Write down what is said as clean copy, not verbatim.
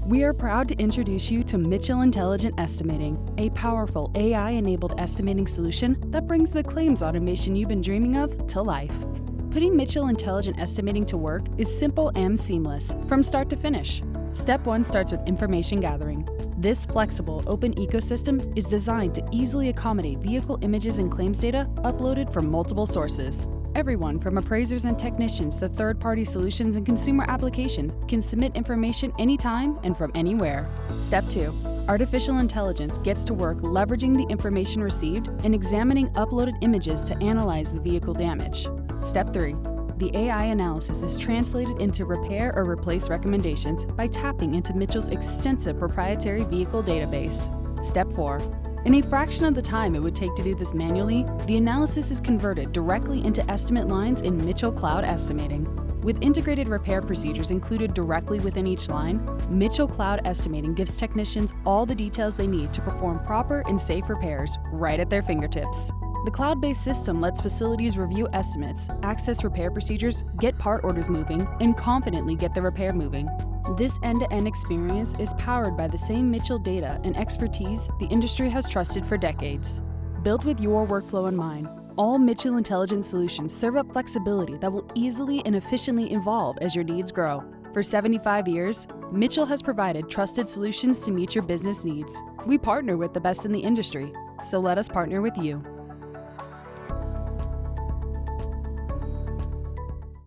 We are proud to introduce you to Mitchell Intelligent Estimating, a powerful AI-enabled estimating solution that brings the claims automation you've been dreaming of to life. Putting Mitchell Intelligent Estimating to work is simple and seamless, from start to finish. Step 1 starts with information gathering. This flexible, open ecosystem is designed to easily accommodate vehicle images and claims data uploaded from multiple sources. Everyone from appraisers and technicians to third-party solutions and consumer application can submit information anytime and from anywhere. Step 2. Artificial intelligence gets to work leveraging the information received and examining uploaded images to analyze the vehicle damage. Step 3. The AI analysis is translated into repair or replace recommendations by tapping into Mitchell's extensive proprietary vehicle database. Step 4. In a fraction of the time it would take to do this manually, the analysis is converted directly into estimate lines in Mitchell Cloud Estimating. With integrated repair procedures included directly within each line, Mitchell Cloud Estimating gives technicians all the details they need to perform proper and safe repairs right at their fingertips. The cloud-based system lets facilities review estimates, access repair procedures, get part orders moving, and confidently get the repair moving. This end-to-end experience is powered by the same Mitchell data and expertise the industry has trusted for decades. Built with your workflow in mind, all Mitchell Intelligent solutions serve up flexibility that will easily and efficiently evolve as your needs grow. For 75 years, Mitchell has provided trusted solutions to meet your business needs. We partner with the best in the industry, so let us partner with you.